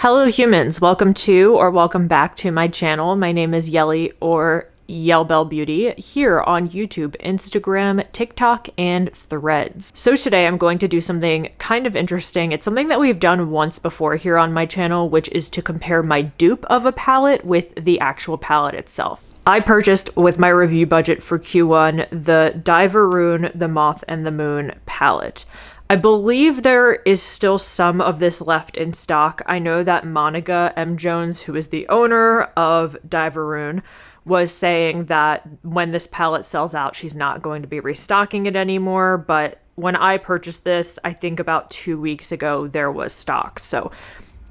Hello humans, welcome to or welcome back to my channel. My name is Yelly or Yellbell Beauty here on YouTube, Instagram, TikTok, and Threads. So today I'm going to do something kind of interesting. It's something that we've done once before here on my channel, which is to compare my dupe of a palette with the actual palette itself. I purchased with my review budget for Q1 the Dieverune, the Moth, and the Moon palette. I believe there is still some of this left in stock. I know that Monica M. Jones, who is the owner of Dieverune, was saying that when this palette sells out, she's not going to be restocking it anymore. But when I purchased this, I think about 2 weeks ago, there was stock. So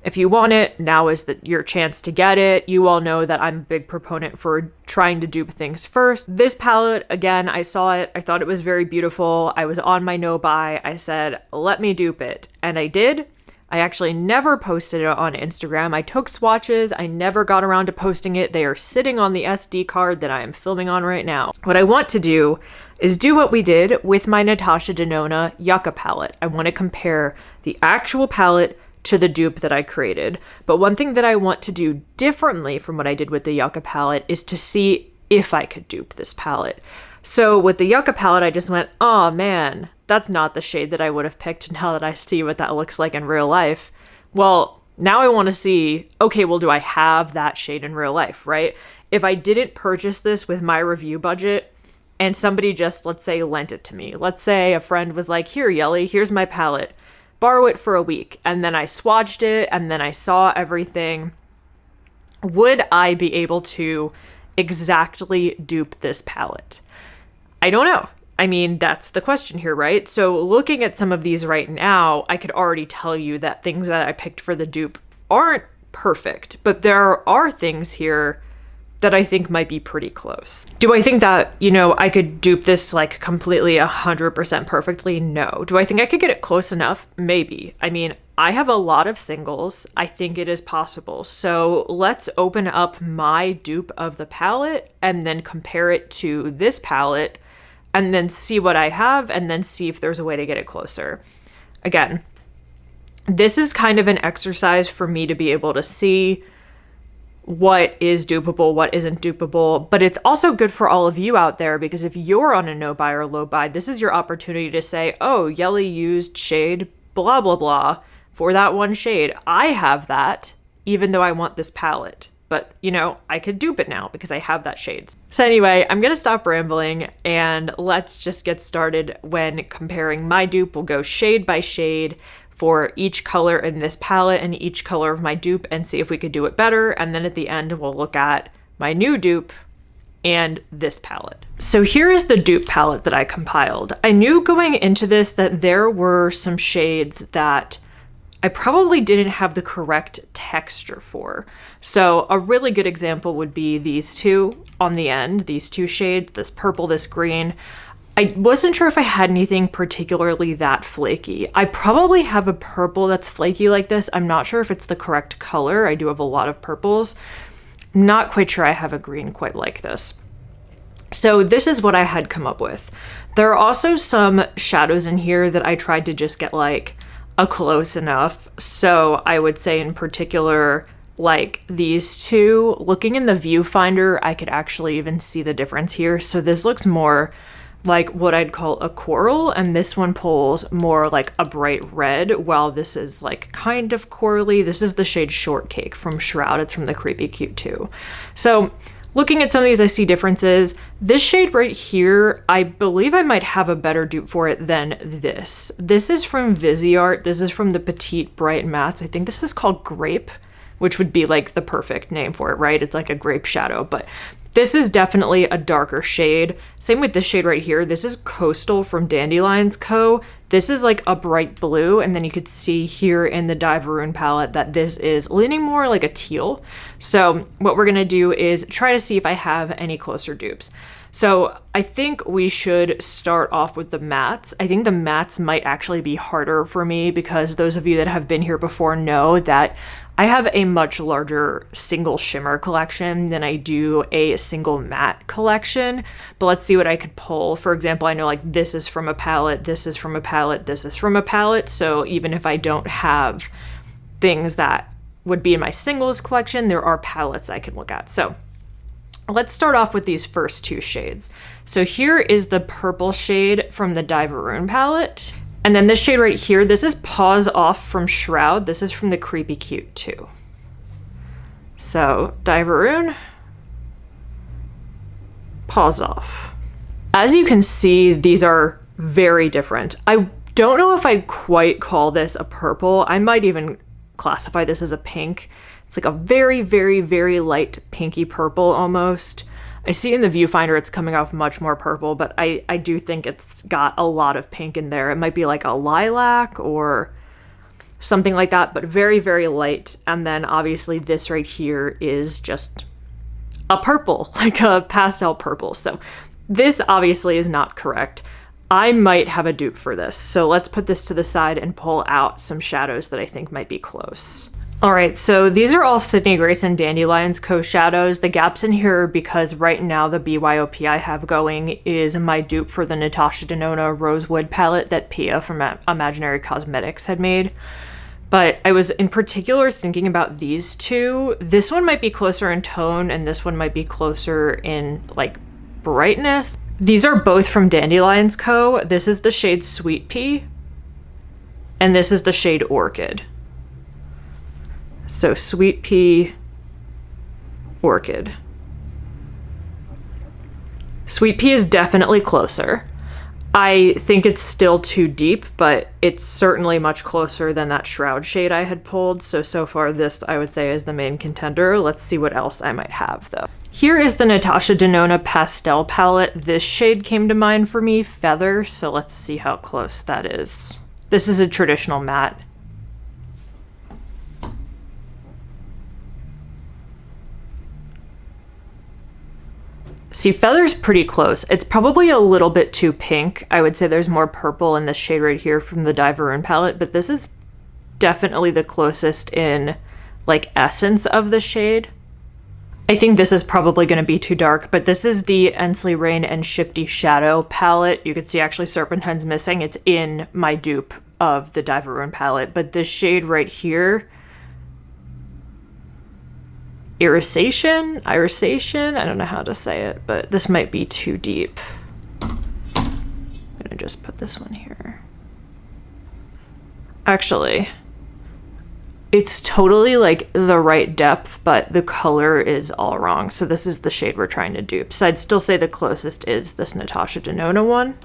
if you want it, now is your chance to get it. You all know that I'm a big proponent for trying to dupe things first. This palette, again, I saw it. I thought it was very beautiful. I was on my no buy. I said, let me dupe it. And I did. I actually never posted it on Instagram. I took swatches. I never got around to posting it. They are sitting on the SD card that I am filming on right now. What I want to do is do what we did with my Natasha Denona Yucca palette. I want to compare the actual palette to the dupe that I created. But one thing that I want to do differently from what I did with the Yucca palette is to see if I could dupe this palette. So with the Yucca palette, I just went, oh man, that's not the shade that I would have picked now that I see what that looks like in real life. Well, now I want to see, okay, well, do I have that shade in real life, right? If I didn't purchase this with my review budget and somebody just, let's say, lent it to me. Let's say a friend was like, here, Yelly, here's my palette. Borrow it for a week, and then I swatched it, and then I saw everything. Would I be able to exactly dupe this palette? I don't know. I mean, that's the question here, right? So looking at some of these right now, I could already tell you that things that I picked for the dupe aren't perfect, but there are things here that I think might be pretty close. Do I think that, I could dupe this like completely 100% perfectly? No. Do I think I could get it close enough? Maybe. I mean, I have a lot of singles. I think it is possible. So let's open up my dupe of the palette and then compare it to this palette and then see what I have and then see if there's a way to get it closer. Again, this is kind of an exercise for me to be able to see what is dupable, what isn't dupable, but it's also good for all of you out there because if you're on a no buy or low buy, this is your opportunity to say, oh, Yelly used shade blah, blah, blah for that one shade. I have that, even though I want this palette, but I could dupe it now because I have that shade. So anyway, I'm going to stop rambling and let's just get started when comparing my dupe. We'll go shade by shade for each color in this palette and each color of my dupe and see if we could do it better. And then at the end, we'll look at my new dupe and this palette. So here is the dupe palette that I compiled. I knew going into this that there were some shades that I probably didn't have the correct texture for. So a really good example would be these two on the end, these two shades, this purple, this green. I wasn't sure if I had anything particularly that flaky. I probably have a purple that's flaky like this. I'm not sure if it's the correct color. I do have a lot of purples. Not quite sure I have a green quite like this. So this is what I had come up with. There are also some shadows in here that I tried to just get like a close enough. So I would say in particular, like these two, looking in the viewfinder, I could actually even see the difference here. So this looks more like what I'd call a coral, and this one pulls more like a bright red, while this is like kind of corally. This is the shade Shortcake from Shroud. It's from the Creepy Cute 2. So looking at some of these, I see differences. This shade right here, I believe I might have a better dupe for it than this. This is from Viseart. This is from the Petite Bright Mattes. I think this is called Grape, which would be like the perfect name for it, right? It's like a grape shadow, but this is definitely a darker shade. Same with this shade right here. This is Coastal from Dandelions Co. This is like a bright blue, and then you could see here in the Dieverune palette that this is leaning more like a teal. So what we're gonna do is try to see if I have any closer dupes. So I think we should start off with the mattes. I think the mattes might actually be harder for me because those of you that have been here before know that I have a much larger single shimmer collection than I do a single matte collection, but let's see what I could pull. For example, I know like this is from a palette, this is from a palette, this is from a palette, so even if I don't have things that would be in my singles collection, there are palettes I can look at. So let's start off with these first two shades. So here is the purple shade from the Dieverune palette. And then this shade right here, this is Paws Off from Shroud. This is from the Creepy Cute 2. So Dieverune, Paws Off. As you can see, these are very different. I don't know if I'd quite call this a purple. I might even classify this as a pink. It's like a very, very, very light pinky purple almost. I see in the viewfinder it's coming off much more purple, but I do think it's got a lot of pink in there. It might be like a lilac or something like that, but very, very light. And then obviously this right here is just a purple, like a pastel purple. So this obviously is not correct. I might have a dupe for this. So let's put this to the side and pull out some shadows that I think might be close. All right, so these are all Sydney Grace and Dandelion's Co shadows. The gaps in here are because right now the BYOP I have going is my dupe for the Natasha Denona Rosewood palette that Pia from Imaginary Cosmetics had made. But I was in particular thinking about these two. This one might be closer in tone and this one might be closer in like brightness. These are both from Dandelion's Co. This is the shade Sweet Pea and this is the shade Orchid. So Sweet Pea, Orchid. Sweet Pea is definitely closer. I think it's still too deep, but it's certainly much closer than that Shroud shade I had pulled. So far this I would say is the main contender. Let's see what else I might have though. Here is the Natasha Denona Pastel palette. This shade came to mind for me, Feather, so let's see how close that is. This is a traditional matte. See, Feather's pretty close. It's probably a little bit too pink. I would say there's more purple in this shade right here from the Dieverune palette, but this is definitely the closest in like essence of the shade. I think this is probably going to be too dark, but this is the Ensley Rain and Shifty Shadow palette. You can see actually Serpentine's missing. It's in my dupe of the Dieverune palette, but this shade right here, Irisation, I don't know how to say it, but this might be too deep. I'm gonna just put this one here. Actually, it's totally like the right depth, but the color is all wrong. So this is the shade we're trying to dupe. So I'd still say the closest is this Natasha Denona one.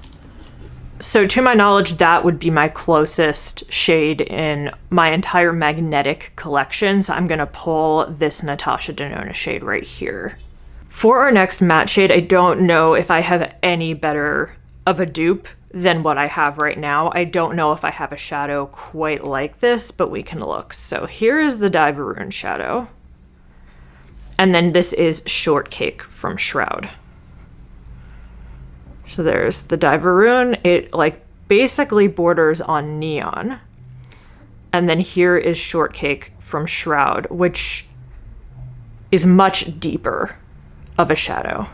So to my knowledge, that would be my closest shade in my entire magnetic collection. So I'm gonna pull this Natasha Denona shade right here. For our next matte shade, I don't know if I have any better of a dupe than what I have right now. I don't know if I have a shadow quite like this, but we can look. So here is the Dieverune shadow. And then this is Shortcake from Shroud. So there's the Dieverune. It like basically borders on Neon. And then here is Shortcake from Shroud, which is much deeper of a shadow.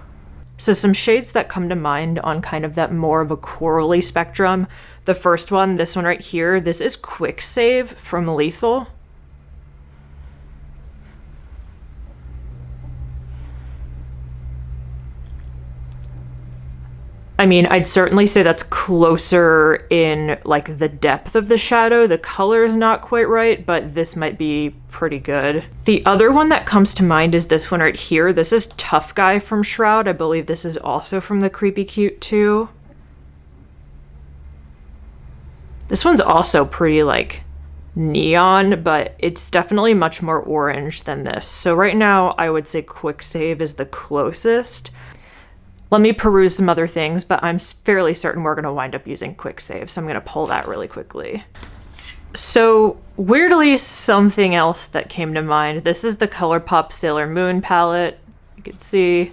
So some shades that come to mind on kind of that more of a corally spectrum. The first one, this one right here, this is Quick Save from Lethal. I mean, I'd certainly say that's closer in like the depth of the shadow. The color is not quite right, but this might be pretty good. The other one that comes to mind is this one right here. This is Tough Guy from Shroud. I believe this is also from the Creepy Cute 2. This one's also pretty like neon, but it's definitely much more orange than this. So right now I would say Quick Save is the closest. Let me peruse some other things, but I'm fairly certain we're going to wind up using Quick Save, so I'm going to pull that really quickly. So weirdly, something else that came to mind. This is the ColourPop Sailor Moon palette, you can see.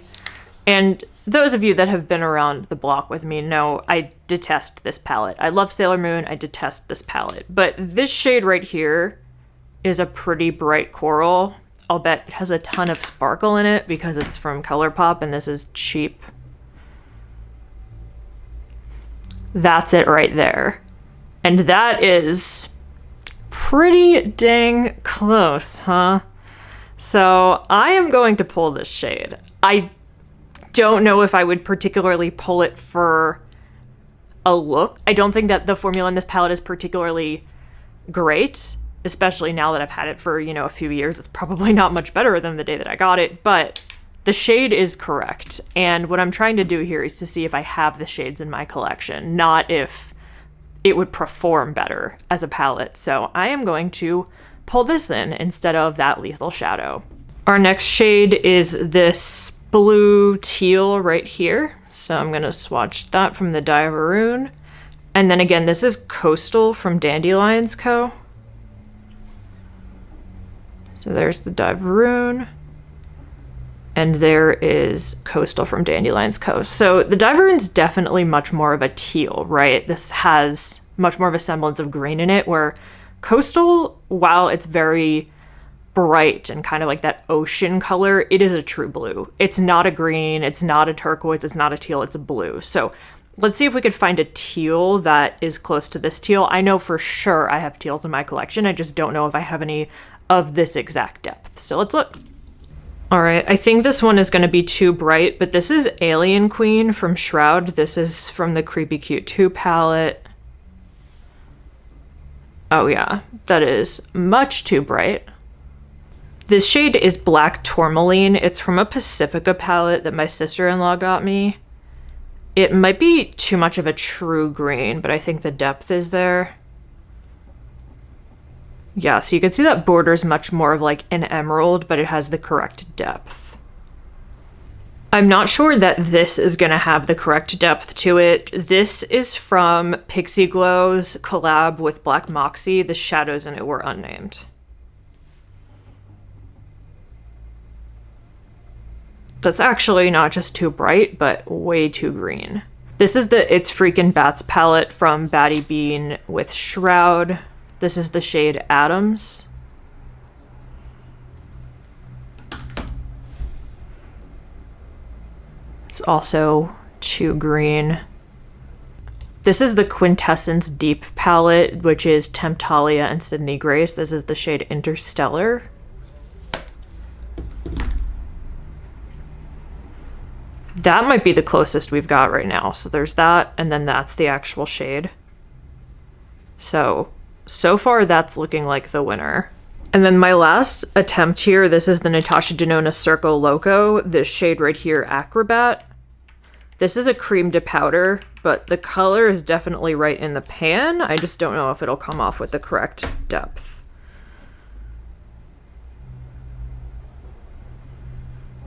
And those of you that have been around the block with me know I detest this palette. I love Sailor Moon, I detest this palette. But this shade right here is a pretty bright coral. I'll bet it has a ton of sparkle in it because it's from ColourPop and this is cheap. That's it right there. And that is Pretty dang close, huh? So I am going to pull this shade. I don't know if I would particularly pull it for a look. I don't think that the formula in this palette is particularly great, especially now that I've had it for, a few years. It's probably not much better than the day that I got it, but the shade is correct. And what I'm trying to do here is to see if I have the shades in my collection, not if it would perform better as a palette. So I am going to pull this in instead of that Lethal Shadow. Our next shade is this blue teal right here. So I'm gonna swatch that from the Dieverune. And then again, this is Coastal from Dandelions Co. So there's the Dieverune. And there is Coastal from Dandelions Co. So the Dieverune's definitely much more of a teal, right? This has much more of a semblance of green in it, where Coastal, while it's very bright and kind of like that ocean color, it is a true blue. It's not a green, it's not a turquoise, it's not a teal, it's a blue. So let's see if we could find a teal that is close to this teal. I know for sure I have teals in my collection. I just don't know if I have any of this exact depth. So let's look. All right, I think this one is going to be too bright, but this is Alien Queen from Shroud. This is from the Creepy Cute 2 palette. Oh yeah, that is much too bright. This shade is Black Tourmaline. It's from a Pacifica palette that my sister-in-law got me. It might be too much of a true green, but I think the depth is there. Yeah, so you can see that border's much more of like an emerald, but it has the correct depth. I'm not sure that this is going to have the correct depth to it. This is from Pixie Glow's collab with Black Moxie. The shadows in it were unnamed. That's actually not just too bright, but way too green. This is the It's Freakin' Bats palette from Batty Bean with Shroud. This is the shade Adams. It's also too green. This is the Quintessence Deep palette, which is Temptalia and Sydney Grace. This is the shade Interstellar. That might be the closest we've got right now. So there's that, and then that's the actual shade. So far that's looking like the winner. And then my last attempt here, this is the Natasha Denona Circo Loco, this shade right here, Acrobat. This is a cream to powder, but the color is definitely right in the pan. I just don't know if it'll come off with the correct depth.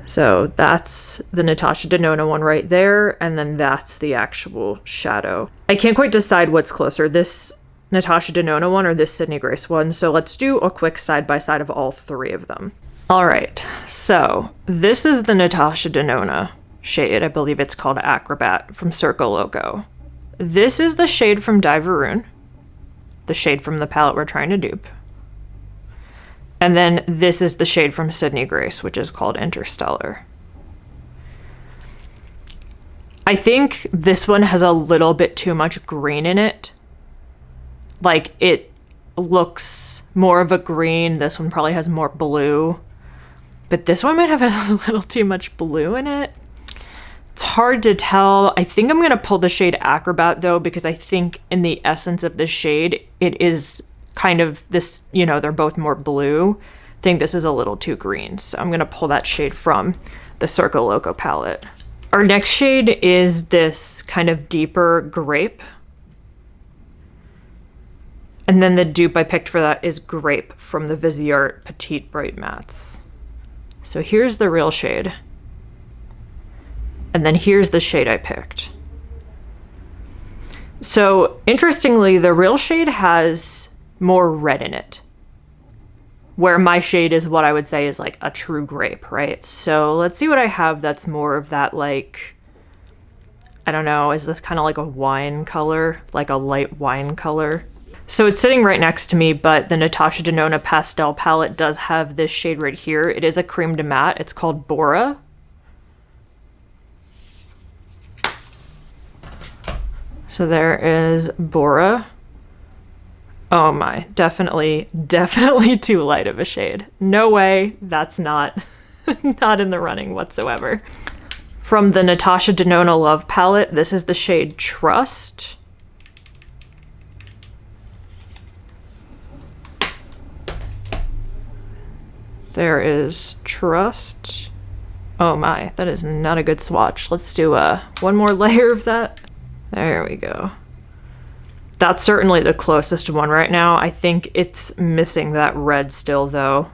So that's the Natasha Denona one right there, and then that's the actual shadow. I can't quite decide what's closer, this Natasha Denona one or this Sydney Grace one, so let's do a quick side-by-side of all three of them. All right, so this is the Natasha Denona shade. I believe it's called Acrobat from Circo Loco. This is the shade from Dieverune, the shade from the palette we're trying to dupe. And then this is the shade from Sydney Grace, which is called Interstellar. I think this one has a little bit too much green in it. Like, it looks more of a green. This one probably has more blue. But this one might have a little too much blue in it. It's hard to tell. I think I'm going to pull the shade Acrobat, though, because I think in the essence of the shade, it is kind of this, they're both more blue. I think this is a little too green. So I'm going to pull that shade from the Circo Loco palette. Our next shade is this kind of deeper grape. And then the dupe I picked for that is Grape from the Viseart Petite Bright Mattes. So here's the real shade. And then here's the shade I picked. So interestingly, the real shade has more red in it, where my shade is what I would say is like a true grape, right? So let's see what I have that's more of that, like, I don't know, is this kind of like a wine color, like a light wine color? So it's sitting right next to me, but the Natasha Denona Pastel palette does have this shade right here. It is a cream de matte. It's called Bora. So there is Bora. Oh my, definitely too light of a shade. No way, that's not, not in the running whatsoever. From the Natasha Denona Love palette, this is the shade Trust. There is Trust. Oh my, that is not a good swatch. Let's do one more layer of that. There we go. That's certainly the closest one right now. I think it's missing that red still though.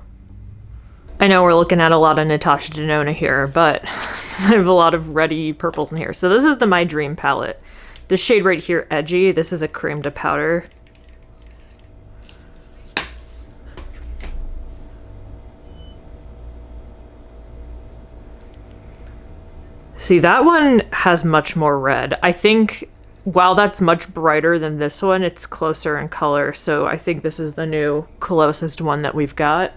I know we're looking at a lot of Natasha Denona here, but I have a lot of reddy purples in here. So this is the My Dream palette. This shade right here, Edgy, this is a cream to powder. See, that one has much more red. I think while that's much brighter than this one, it's closer in color. So I think this is the new closest one that we've got.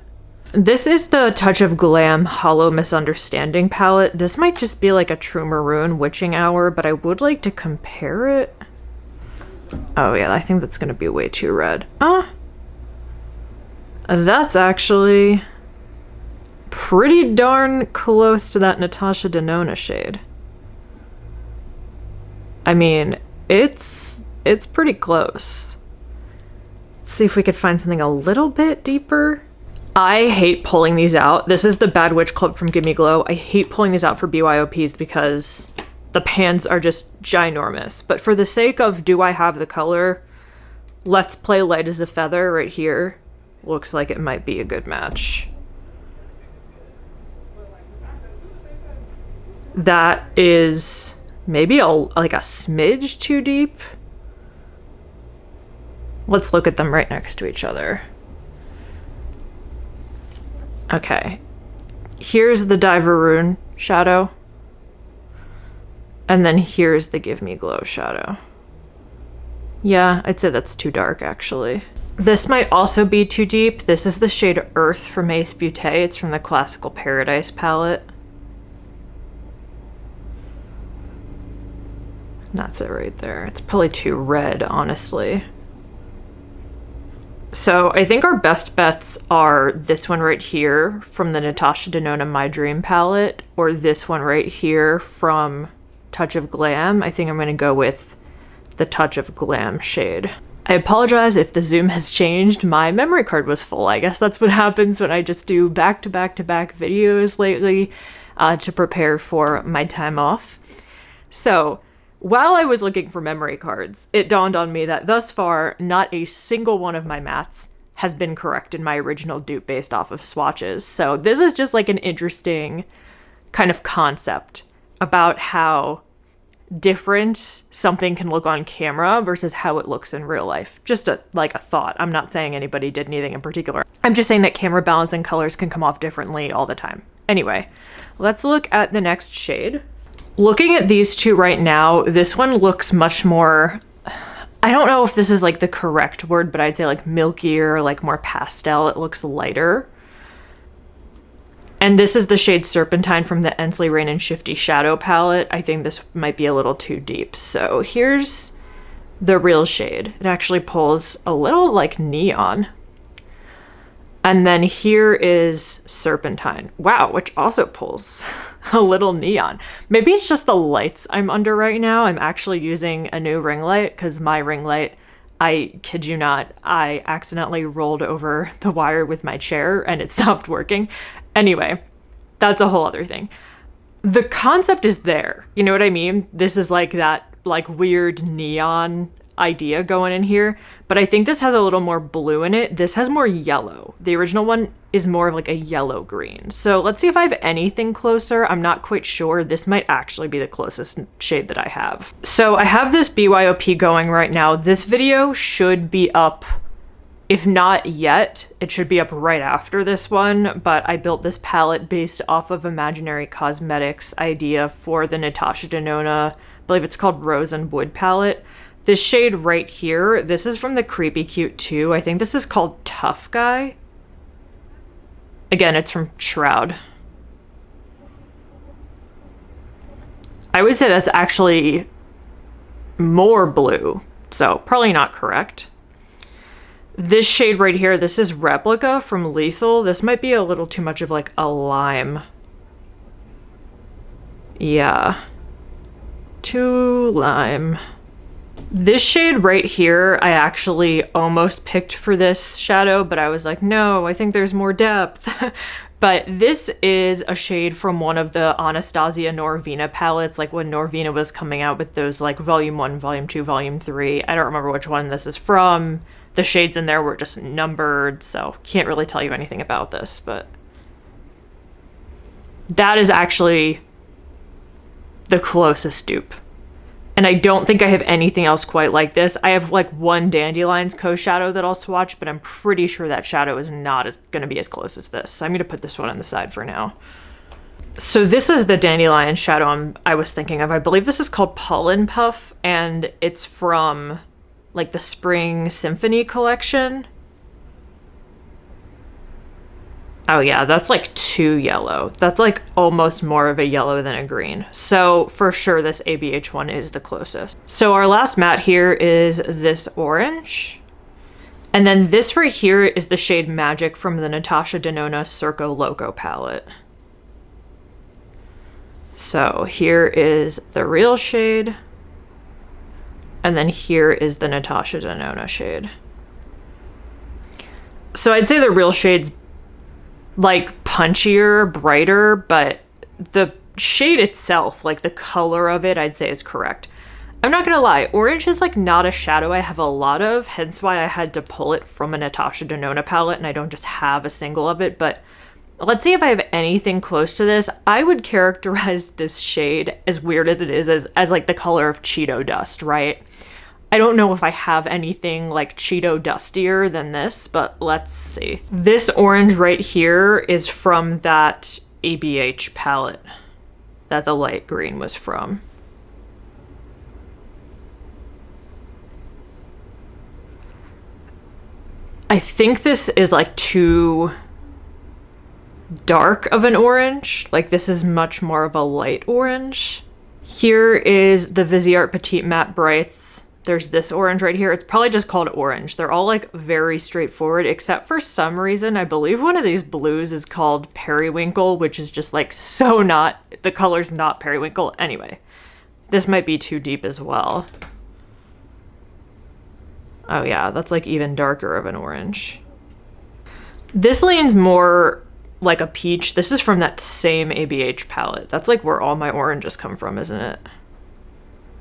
This is the Touch of Glam Hollow Misunderstanding palette. This might just be like a True Maroon Witching Hour, but I would like to compare it. Oh yeah, I think that's gonna be way too red. That's actually pretty darn close to that Natasha Denona shade. I mean, it's pretty close. Let's see if we could find something a little bit deeper. I hate pulling these out. This is the Bad Witch Club from Gimme Glow. I hate pulling these out for BYOPs because the pans are just ginormous. But for the sake of do I have the color, let's play Light as a Feather right here. Looks like it might be a good match. That is maybe like a smidge too deep. Let's look at them right next to each other. Okay, here's the Dieverune shadow, and then here's the Give Me Glow shadow. Yeah, I'd say that's too dark actually. This might also be too deep. This is the shade Earth from Ace Beauté. It's from the Classical Paradise palette. That's it right there. It's probably too red, honestly. So I think our best bets are this one right here from the Natasha Denona My Dream palette, or this one right here from Touch of Glam. I think I'm going to go with the Touch of Glam shade. I apologize if the zoom has changed. My memory card was full. I guess that's what happens when I just do back-to-back-to-back videos lately to prepare for my time off. So while I was looking for memory cards, it dawned on me that thus far, not a single one of my maths has been correct in my original dupe based off of swatches. So this is just like an interesting kind of concept about how different something can look on camera versus how it looks in real life. Just like a thought. I'm not saying anybody did anything in particular. I'm just saying that camera balance and colors can come off differently all the time. Anyway, let's look at the next shade. Looking at these two right now, this one looks much more, I don't know if this is like the correct word, but I'd say like milkier, like more pastel. It looks lighter. And this is the shade Serpentine from the Ensley Rain and Shifty Shadow palette. I think this might be a little too deep. So here's the real shade. It actually pulls a little like neon. And then here is Serpentine. Wow, which also pulls a little neon. Maybe it's just the lights I'm under right now. I'm actually using a new ring light because my ring light, I kid you not, I accidentally rolled over the wire with my chair and it stopped working. Anyway, that's a whole other thing. The concept is there. You know what I mean? This is like that like weird neon idea going in here, but I think this has a little more blue in it. This has more yellow. The original one is more of like a yellow green. So let's see if I have anything closer. I'm not quite sure. This might actually be the closest shade that I have. So I have this BYOP going right now. This video should be up, if not yet, it should be up right after this one, but I built this palette based off of Imaginary Cosmetics idea for the Natasha Denona, I believe it's called Rose and Wood palette. This shade right here, this is from the Creepy Cute 2. I think this is called Tough Guy. Again, it's from Shroud. I would say that's actually more blue, so probably not correct. This shade right here, this is Replica from Lethal. This might be a little too much of like a lime. Yeah. Too lime. This shade right here, I actually almost picked for this shadow, but I was like, no, I think there's more depth. But this is a shade from one of the Anastasia Norvina palettes, like when Norvina was coming out with those like volume 1, volume 2, volume 3. I don't remember which one this is from. The shades in there were just numbered, so can't really tell you anything about this, but that is actually the closest dupe. And I don't think I have anything else quite like this. I have like one Dandelion's co-shadow that I'll swatch, but I'm pretty sure that shadow is not going to be as close as this. So I'm going to put this one on the side for now. So this is the Dandelion shadow I was thinking of. I believe this is called Pollen Puff, and it's from like the Spring Symphony collection. Oh yeah, that's like too yellow. That's like almost more of a yellow than a green. So for sure this ABH one is the closest. So our last matte here is this orange. And then this right here is the shade Magic from the Natasha Denona Circo Loco palette. So here is the real shade. And then here is the Natasha Denona shade. So I'd say the real shade's like punchier, brighter, but the shade itself, like the color of it, I'd say is correct. I'm not gonna lie, orange is like not a shadow I have a lot of, hence why I had to pull it from a Natasha Denona palette and I don't just have a single of it, but let's see if I have anything close to this. I would characterize this shade, as weird as it is, as like the color of Cheeto dust, right? I don't know if I have anything like Cheeto dustier than this, but let's see. This orange right here is from that ABH palette that the light green was from. I think this is like too dark of an orange. Like this is much more of a light orange. Here is the Viseart Petite Matte Brights. There's this orange right here. It's probably just called orange. They're all like very straightforward, except for some reason, I believe one of these blues is called Periwinkle, which is just like so not, the color's not periwinkle. Anyway, this might be too deep as well. Oh yeah, that's like even darker of an orange. This leans more like a peach. This is from that same ABH palette. That's like where all my oranges come from, isn't it?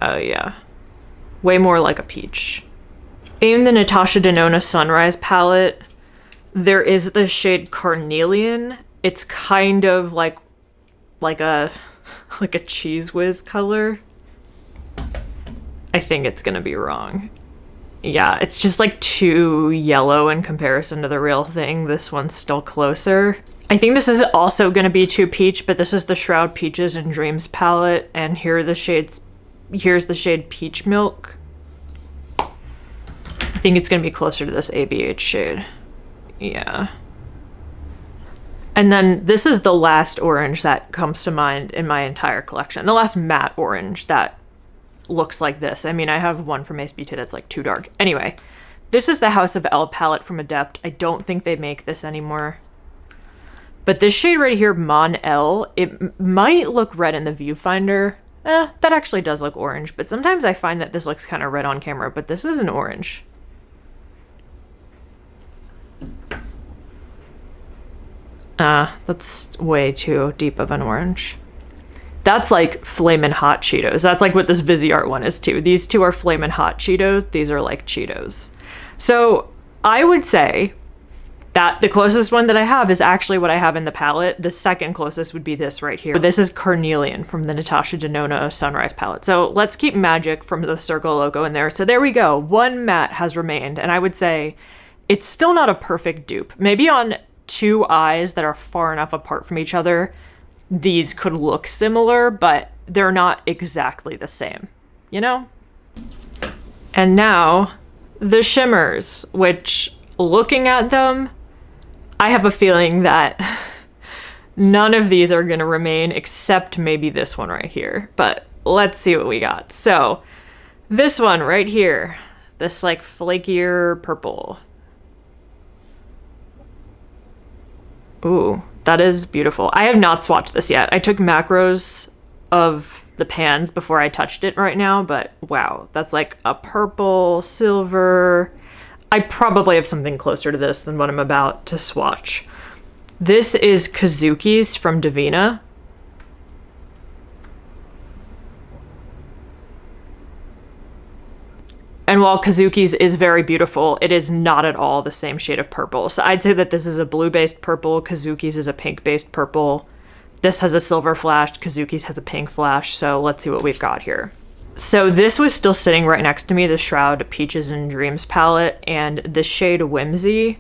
Oh yeah. Way more like a peach. In the Natasha Denona Sunrise palette, there is the shade Carnelian. It's kind of like a Cheese Whiz color. I think it's gonna be wrong. Yeah, it's just like too yellow in comparison to the real thing. This one's still closer. I think this is also gonna be too peach, but this is the Shroud Peaches and Dreams palette, and here are the shades. Here's the shade Peach Milk. I think it's gonna be closer to this ABH shade. Yeah. And then this is the last orange that comes to mind in my entire collection. The last matte orange that looks like this. I mean, I have one from Ace Beauty that's like too dark. Anyway, this is the House of L palette from Adept. I don't think they make this anymore. But this shade right here, Mon L, it might look red in the viewfinder. That actually does look orange, but sometimes I find that this looks kind of red on camera, but this is an orange. That's way too deep of an orange. That's like Flamin' Hot Cheetos. That's like what this Viseart one is too. These two are Flamin' Hot Cheetos. These are like Cheetos. So I would say that the closest one that I have is actually what I have in the palette. The second closest would be this right here. This is Carnelian from the Natasha Denona Sunrise palette. So let's keep Magic from the Circo Loco in there. So there we go. One matte has remained, and I would say it's still not a perfect dupe. Maybe on two eyes that are far enough apart from each other, these could look similar, but they're not exactly the same, you know? And now the shimmers, which looking at them, I have a feeling that none of these are going to remain except maybe this one right here. But let's see what we got. So this one right here, this like flakier purple, Ooh, that is beautiful. I have not swatched this yet. I took macros of the pans before I touched it right now, but wow, that's like a purple, silver. I probably have something closer to this than what I'm about to swatch. This is Kazuki's from Dieverune. And while Kazuki's is very beautiful, it is not at all the same shade of purple. So I'd say that this is a blue-based purple, Kazuki's is a pink-based purple. This has a silver flash, Kazuki's has a pink flash, so let's see what we've got here. So this was still sitting right next to me, the Shroud Peaches and Dreams palette, and the shade Whimsy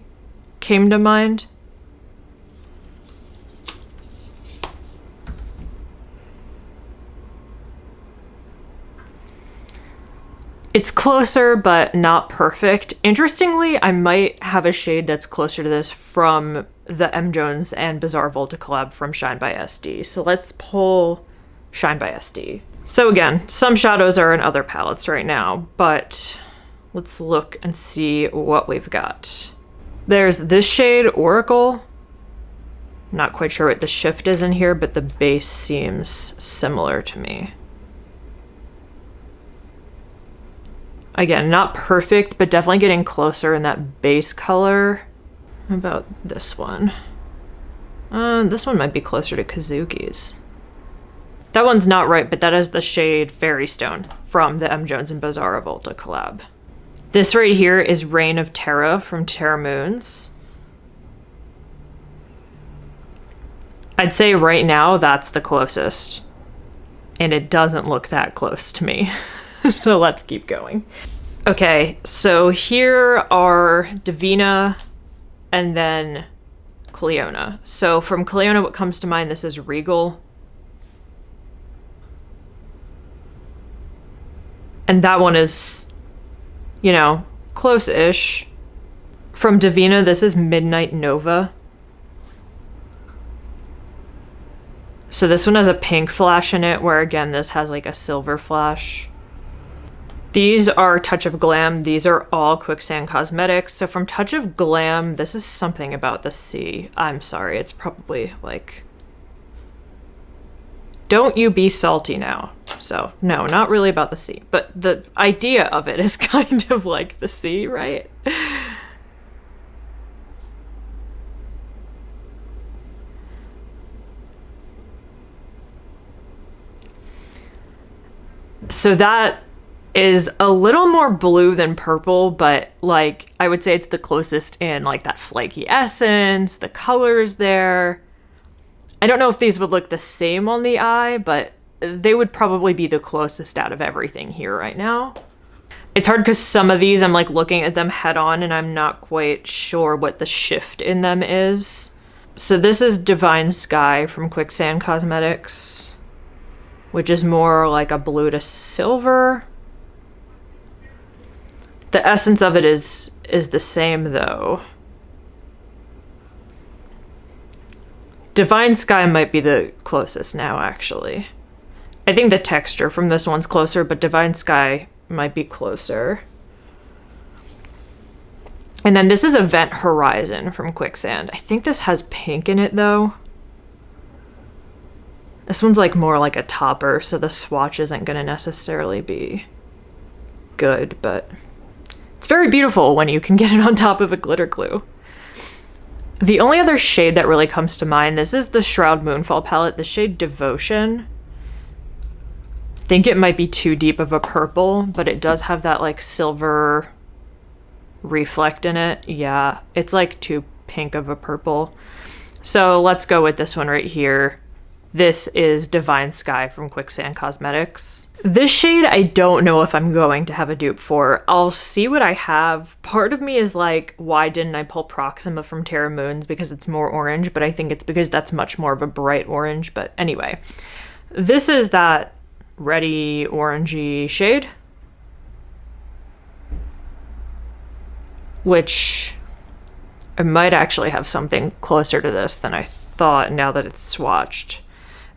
came to mind. It's closer, but not perfect. Interestingly, I might have a shade that's closer to this from the M. Jones and Bizarre Volta collab from Shine by SD. So let's pull Shine by SD. So again, some shadows are in other palettes right now, but let's look and see what we've got. There's this shade, Oracle. Not quite sure what the shift is in here, but the base seems similar to me. Again, not perfect, but definitely getting closer in that base color. How about this one? This one might be closer to Kazuki's. That one's not right, but that is the shade Fairy Stone from the M. Jones and Bizarre Volta collab. This right here is Reign of Terra from Terra Moons. I'd say right now that's the closest. And it doesn't look that close to me. So let's keep going. Okay, so here are Dieverune and then Cleona. So from Cleona, what comes to mind, this is Regal. And that one is, you know, close-ish. From Dieverune, this is Midnight Nova. So this one has a pink flash in it, where again, this has like a silver flash. These are Touch of Glam. These are all Quicksand Cosmetics. So from Touch of Glam, this is something about the sea. I'm sorry, it's probably like, don't you be salty now. So no, not really about the sea, but the idea of it is kind of like the sea, right? So that is a little more blue than purple, but like I would say it's the closest in like that flaky essence, the colors there. I don't know if these would look the same on the eye, but they would probably be the closest out of everything here right now. It's hard because some of these I'm like looking at them head on and I'm not quite sure what the shift in them is. So this is Divine Sky from Quicksand Cosmetics, which is more like a blue to silver. The essence of it is the same though. Divine Sky might be the closest now, actually. I think the texture from this one's closer, but Divine Sky might be closer. And then this is Event Horizon from Quicksand. I think this has pink in it though. This one's like more like a topper, so the swatch isn't gonna necessarily be good, but it's very beautiful when you can get it on top of a glitter glue. The only other shade that really comes to mind, this is the Shroud Moonfall palette, the shade Devotion. I think it might be too deep of a purple, but it does have that like silver reflect in it. Yeah, it's like too pink of a purple. So let's go with this one right here. This is Divine Sky from Quicksand Cosmetics. This shade, I don't know if I'm going to have a dupe for. I'll see what I have. Part of me is like, why didn't I pull Proxima from Terra Moons because it's more orange, but I think it's because that's much more of a bright orange. But anyway, this is that reddy orangey shade, which I might actually have something closer to this than I thought now that it's swatched.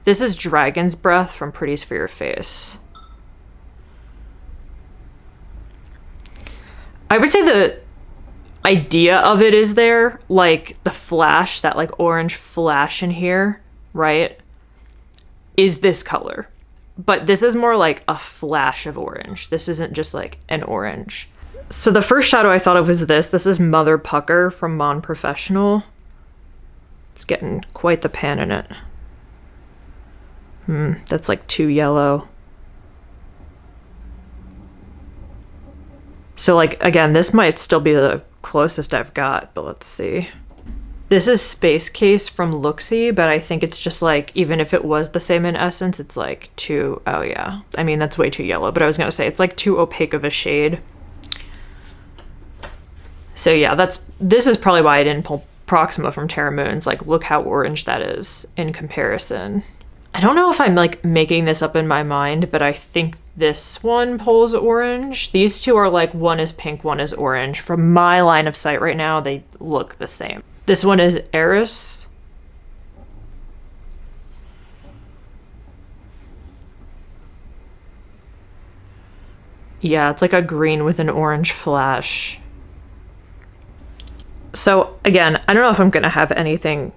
This is Dragon's Breath from Pretty's For Your Face. I would say the idea of it is there, like the flash, that like orange flash in here, right, is this color. But this is more like a flash of orange. This isn't just like an orange. So the first shadow I thought of was this. This is Mother Pucker from Mon Professional. It's getting quite the pan in it. That's like too yellow. So like, again, this might still be the closest I've got, but let's see. This is Space Case from Looksy, but I think it's just like, even if it was the same in essence, it's like too, oh yeah. I mean, that's way too yellow, but I was gonna say it's like too opaque of a shade. So yeah, this is probably why I didn't pull Proxima from Terra Moons. Like, look how orange that is in comparison. I don't know if I'm like making this up in my mind, but I think this one pulls orange. These two are like, one is pink, one is orange. From my line of sight right now, they look the same. This one is Eris. Yeah, it's like a green with an orange flash. So again, I don't know if I'm gonna have anything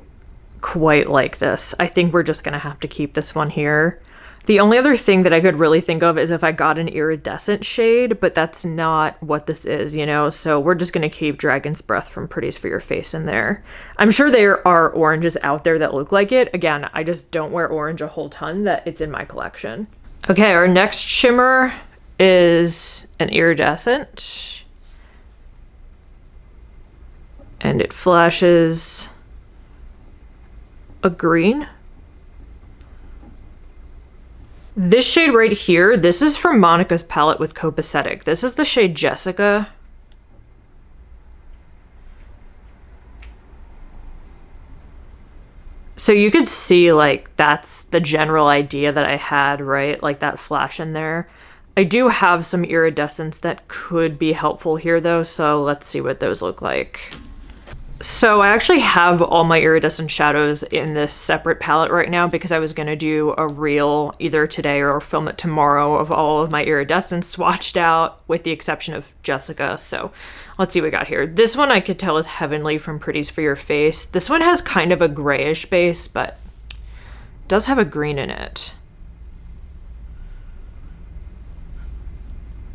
quite like this. I think we're just gonna have to keep this one here. The only other thing that I could really think of is if I got an iridescent shade, but that's not what this is, you know? So we're just gonna keep Dragon's Breath from Pretties for Your Face in there. I'm sure there are oranges out there that look like it. Again, I just don't wear orange a whole ton, that it's in my collection. Okay, our next shimmer is an iridescent. And it flashes a green. This shade right here, this is from Monica's palette with Copacetic. This is the shade Jessica. So you could see like that's the general idea that I had, right? Like that flash in there. I do have some iridescents that could be helpful here though, so let's see what those look like. So I actually have all my iridescent shadows in this separate palette right now because I was going to do a reel either today or film it tomorrow of all of my iridescents swatched out, with the exception of Jessica. So let's see what we got here. This one I could tell is Heavenly from Pretties for Your Face. This one has kind of a grayish base, but does have a green in it.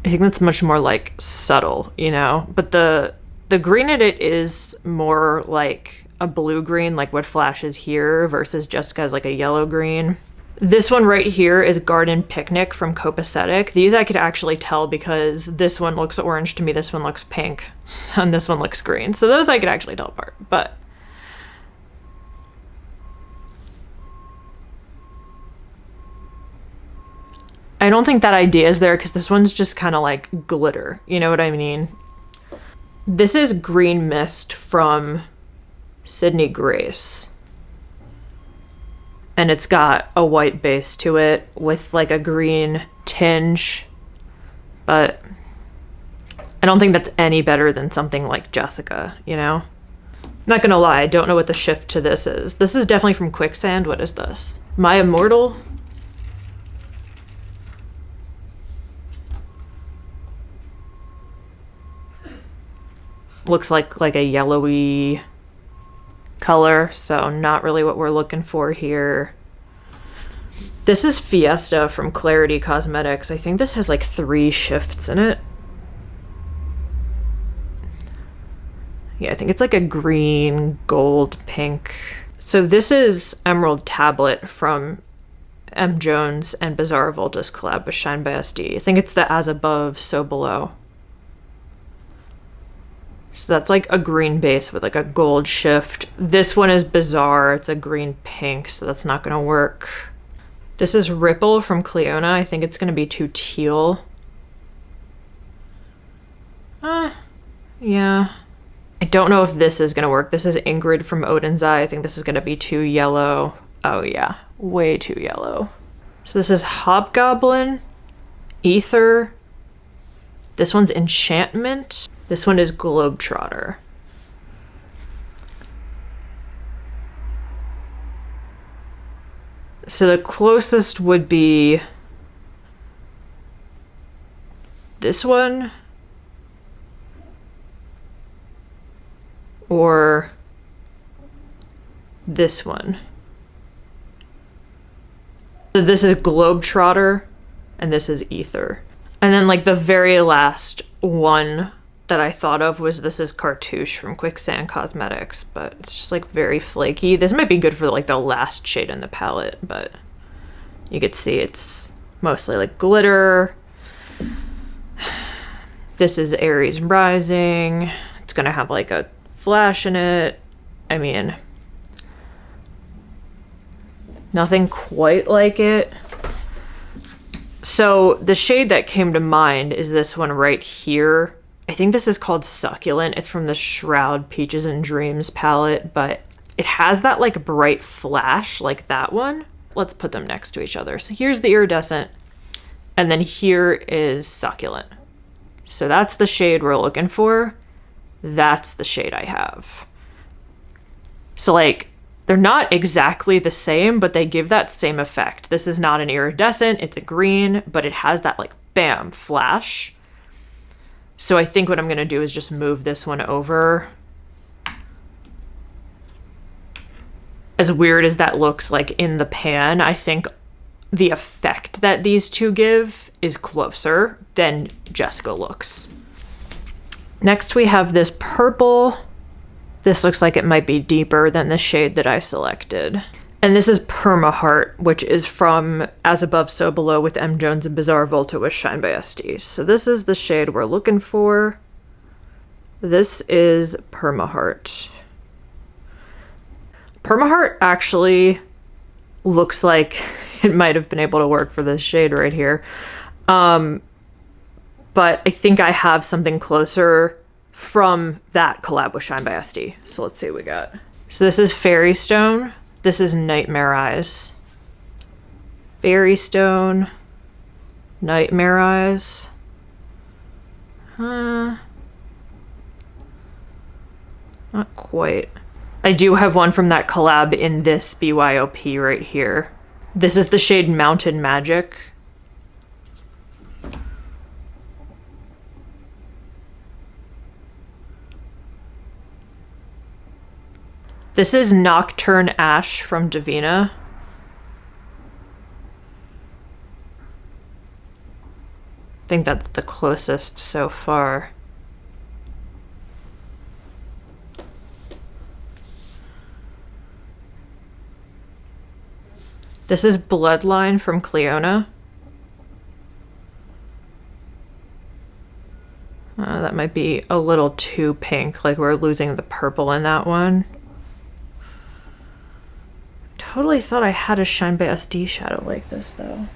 I think that's much more like subtle, you know, but the green in it is more like a blue green, like what flashes here, versus Jessica is like a yellow green. This one right here is Garden Picnic from Copacetic. These I could actually tell because this one looks orange to me, this one looks pink, and this one looks green. So those I could actually tell apart, but I don't think that idea is there because this one's just kind of like glitter, you know what I mean? This is Green Mist from Sydney Grace. And it's got a white base to it with like a green tinge. But I don't think that's any better than something like Jessica, you know? Not gonna lie, I don't know what the shift to this is. This is definitely from Quicksand. What is this? My Immortal? Looks like a yellowy color, so not really what we're looking for here. This is Fiesta from Clarity Cosmetics. I think this has like 3 shifts in it. Yeah, I think it's like a green, gold, pink. So this is Emerald Tablet from M. Jones and Bizarre Voltus collab with Shine by SD. I think it's the As Above, So Below. So that's like a green base with like a gold shift. This one is Bizarre. It's a green pink, so that's not gonna work. This is Ripple from Cleona. I think it's gonna be too teal. Yeah. I don't know if this is gonna work. This is Ingrid from Odin's Eye. I think this is gonna be too yellow. Oh yeah, way too yellow. So this is Hobgoblin, Ether. This one's Enchantment. This one is Globetrotter. So the closest would be this one. or this one. So this is Globetrotter and this is Ether. And then like the very last one that I thought of was this is Cartouche from Quicksand Cosmetics, but it's just like very flaky. This might be good for like the last shade in the palette, but you could see it's mostly like glitter. This is Aries Rising. It's gonna have like a flash in it. I mean, nothing quite like it. So the shade that came to mind is this one right here. I think this is called Succulent. It's from the Shroud Peaches and Dreams palette, but it has that like bright flash like that one. Let's put them next to each other. So here's the Iridescent, and then here is Succulent. So that's the shade we're looking for. That's the shade I have. So like, they're not exactly the same, but they give that same effect. This is not an iridescent, it's a green, but it has that like, bam, flash. So I think what I'm gonna do is just move this one over. As weird as that looks like in the pan, I think the effect that these two give is closer than Jessica looks. Next we have this purple. This looks like it might be deeper than the shade that I selected. And this is Permaheart, which is from As Above, So Below with M. Jones and Bizarre Volta with Shine by SD. So this is the shade we're looking for. This is Permaheart. Permaheart actually looks like it might have been able to work for this shade right here. But I think I have something closer from that collab with Shine by SD. So let's see what we got. So this is Fairy Stone. This is Nightmare Eyes. Fairy Stone. Nightmare Eyes. Not quite. I do have one from that collab in this BYOP right here. This is the shade Mountain Magic. This is Nocturne Ash from Divina. I think that's the closest so far. This is Bloodline from Cleona. That might be a little too pink, like we're losing the purple in that one. Totally thought I had a Shine by SD shadow like this though.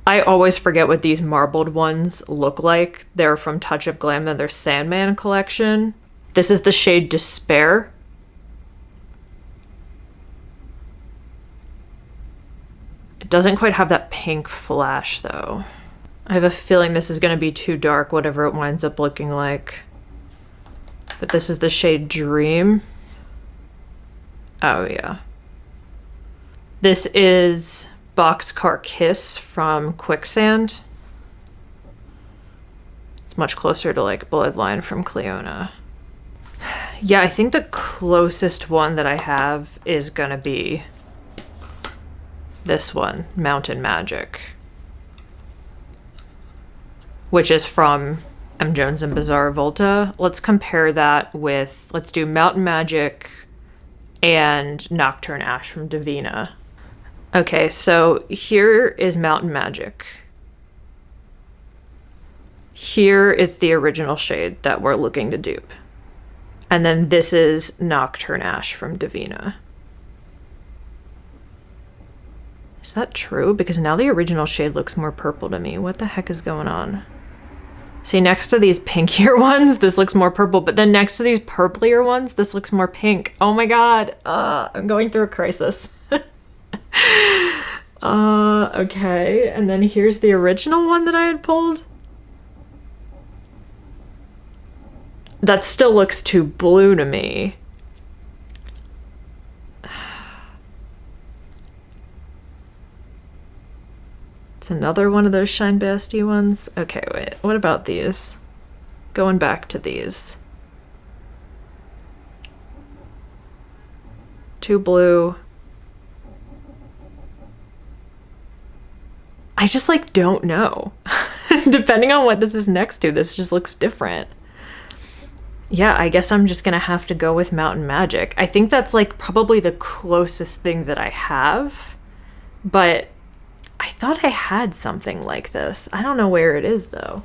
I always forget what these marbled ones look like. They're from Touch of Glam and their Sandman collection. This is the shade Despair. It doesn't quite have that pink flash though. I have a feeling this is gonna be too dark, whatever it winds up looking like. But this is the shade Dream. Oh yeah. This is Boxcar Kiss from Quicksand. It's much closer to like Bloodline from Cleona. Yeah, I think the closest one that I have is gonna be this one, Mountain Magic, which is from M. Jones and Bizarre Volta. Let's compare that with, let's do Mountain Magic and Nocturne Ash from Divina. Okay, so here is Mountain Magic. Here is the original shade that we're looking to dupe. And then this is Nocturne Ash from Divina. Is that true? Because now the original shade looks more purple to me. What the heck is going on? See, next to these pinkier ones, this looks more purple, but then next to these purplier ones, this looks more pink. Oh my god, I'm going through a crisis. Okay, and then here's the original one that I had pulled. That still looks too blue to me. It's another one of those Shine by SD ones. Okay, wait, what about these? Going back to these. too blue. I just like don't know. Depending on what this is next to, this just looks different. Yeah, I guess I'm just gonna have to go with Mountain Magic. I think that's like probably the closest thing that I have, but I thought I had something like this. I don't know where it is though.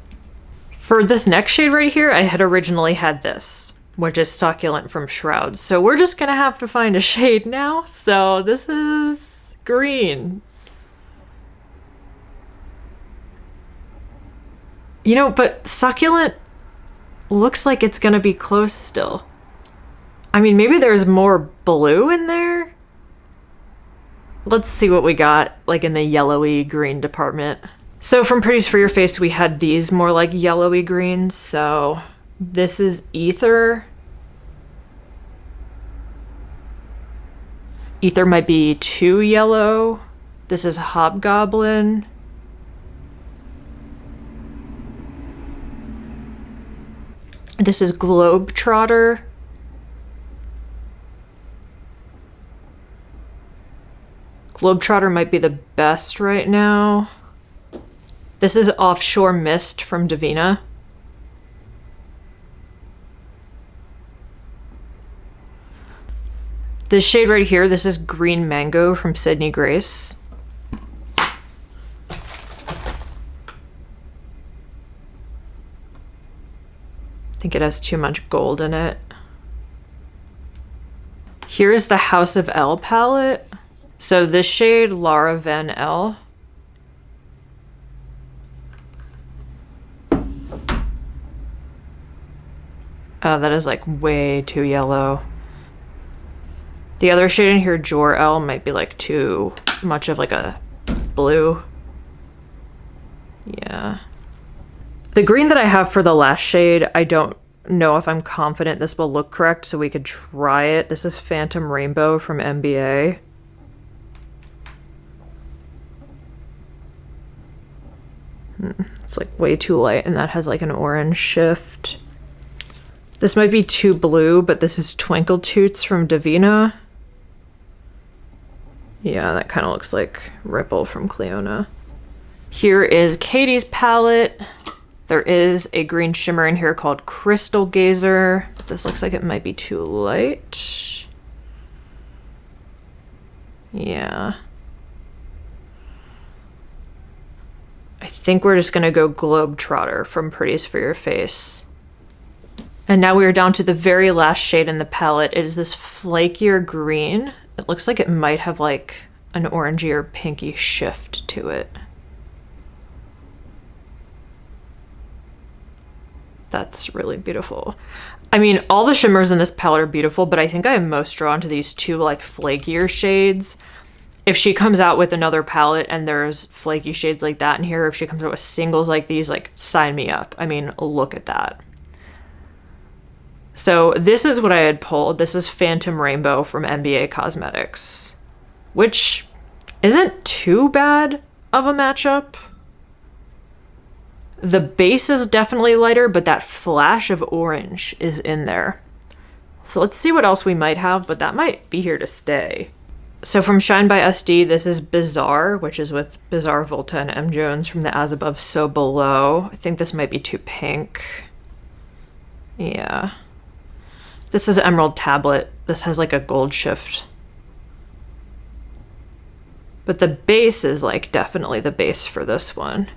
For this next shade right here, I had originally had this, which is Succulent from Shrouds. So we're just gonna have to find a shade now. So this is green. You know, but Succulent looks like it's gonna be close still. I mean, maybe there's more blue in there. Let's see what we got, like in the yellowy green department. So from Pretties for Your Face, we had these more like yellowy greens. So this is Ether. Ether might be too yellow. This is Hobgoblin. This is Globetrotter. Globetrotter might be the best right now. This is Offshore Mist from Divina. This shade right here, this is Green Mango from Sydney Grace. I think it has too much gold in it. Here is the House of L palette. So this shade, Lara Van L. Oh, that is like way too yellow. The other shade in here, Jor-El, might be like too much of like a blue. Yeah. The green that I have for the last shade, I don't know if I'm confident this will look correct, so we could try it. This is Phantom Rainbow from NBA. It's like way too light, and that has like an orange shift. This might be too blue, but this is Twinkle Toots from Divina. Yeah, that kind of looks like Ripple from Cleona. Here is Katie's palette. There is a green shimmer in here called Crystal Gazer. This looks like it might be too light. Yeah. I think we're just gonna go Globetrotter from Pretties for Your Face. And now we are down to the very last shade in the palette. It is this flakier green. It looks like it might have like an orangey or pinky shift to it. That's really beautiful. I mean, all the shimmers in this palette are beautiful, but I think I am most drawn to these two like flakier shades. If she comes out with another palette and there's flaky shades like that in here, if she comes out with singles like these, like sign me up. I mean, look at that. So this is what I had pulled. This is Phantom Rainbow from NBA Cosmetics, which isn't too bad of a matchup. The base is definitely lighter, but that flash of orange is in there. So let's see what else we might have, but that might be here to stay. So from Shine by SD, this is Bizarre, which is with Bizarre Volta and M. Jones from the As Above, So Below. I think this might be too pink. Yeah. This is Emerald Tablet. This has like a gold shift. But the base is like definitely the base for this one.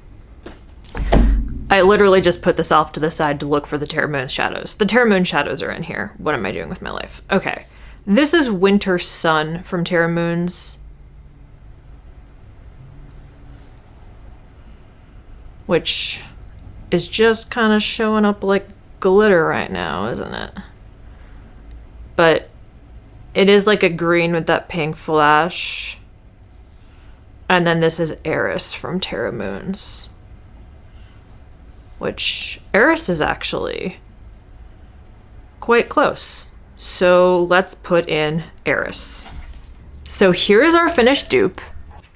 I literally just put this off to the side to look for the Terra Moon shadows. The Terra Moon shadows are in here. What am I doing with my life? Okay. This is Winter Sun from Terra Moons, which is just kind of showing up like glitter right now, isn't it? But it is like a green with that pink flash. And then this is Eris from Terra Moons, which Eris is actually quite close. So let's put in Eris. So here is our finished dupe.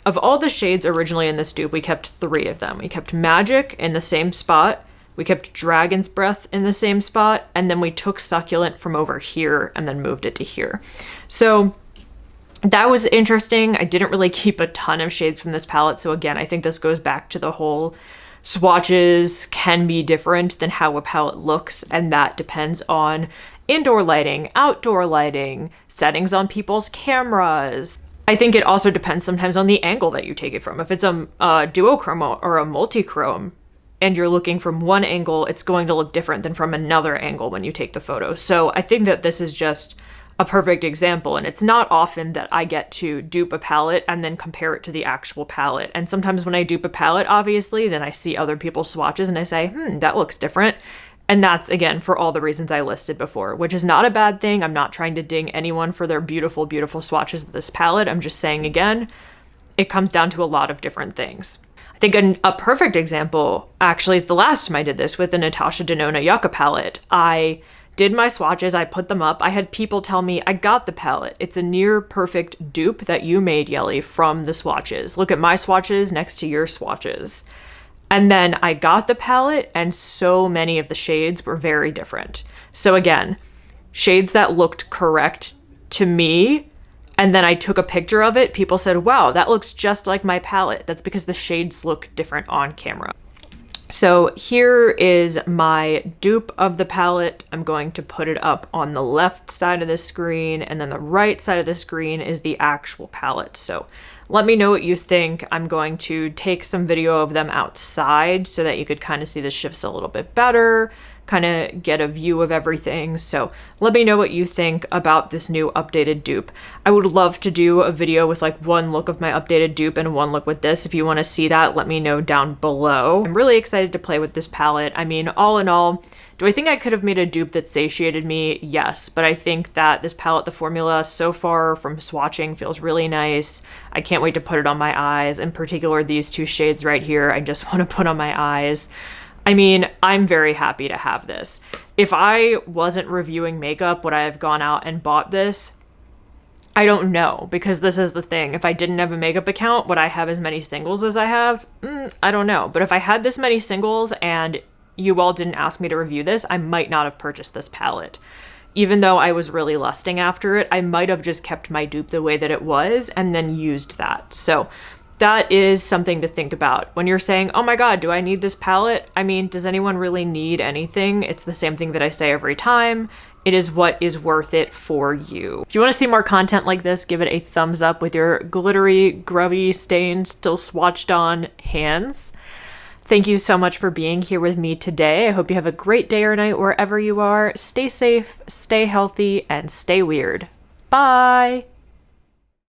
Of all the shades originally in this dupe, we kept 3 of them. We kept Magic in the same spot, we kept Dragon's Breath in the same spot, and then we took Succulent from over here and then moved it to here. So that was interesting. I didn't really keep a ton of shades from this palette. So again, I think this goes back to the whole swatches can be different than how a palette looks, and that depends on indoor lighting, outdoor lighting, settings on people's cameras. I think it also depends sometimes on the angle that you take it from. If it's a duochrome or a multi-chrome and you're looking from one angle, it's going to look different than from another angle when you take the photo. So I think that this is just a perfect example, and it's not often that I get to dupe a palette and then compare it to the actual palette. And sometimes when I dupe a palette, obviously, then I see other people's swatches and I say, that looks different. And that's, again, for all the reasons I listed before, which is not a bad thing. I'm not trying to ding anyone for their beautiful, beautiful swatches of this palette. I'm just saying, again, it comes down to a lot of different things. I think a perfect example, actually, is the last time I did this with the Natasha Denona Yucca palette. I did my swatches, I put them up. I had people tell me, I got the palette. It's a near perfect dupe that you made, Yelly, from the swatches. Look at my swatches next to your swatches. And then I got the palette and so many of the shades were very different. So again, shades that looked correct to me, and then I took a picture of it, people said, wow, that looks just like my palette. That's because the shades look different on camera. So here is my dupe of the palette. I'm going to put it up on the left side of the screen, and then the right side of the screen is the actual palette. So let me know what you think. I'm going to take some video of them outside so that you could kind of see the shifts a little bit better, kind of get a view of everything. So let me know what you think about this new updated dupe. I would love to do a video with like one look of my updated dupe and one look with this. If you want to see that, let me know down below. I'm really excited to play with this palette. I mean, all in all, do I think I could have made a dupe that satiated me? Yes, but I think that this palette, the formula so far from swatching, feels really nice. I can't wait to put it on my eyes. In particular, these two shades right here, I just want to put on my eyes. I mean, I'm very happy to have this. If I wasn't reviewing makeup, would I have gone out and bought this? I don't know, because this is the thing. If I didn't have a makeup account, would I have as many singles as I have? I don't know. But if I had this many singles and you all didn't ask me to review this, I might not have purchased this palette. Even though I was really lusting after it, I might have just kept my dupe the way that it was and then used that. So that is something to think about. When you're saying, oh my God, do I need this palette? I mean, does anyone really need anything? It's the same thing that I say every time. It is what is worth it for you. If you want to see more content like this, give it a thumbs up with your glittery, grubby, stained, still swatched on hands. Thank you so much for being here with me today. I hope you have a great day or night wherever you are. Stay safe, stay healthy, and stay weird. Bye!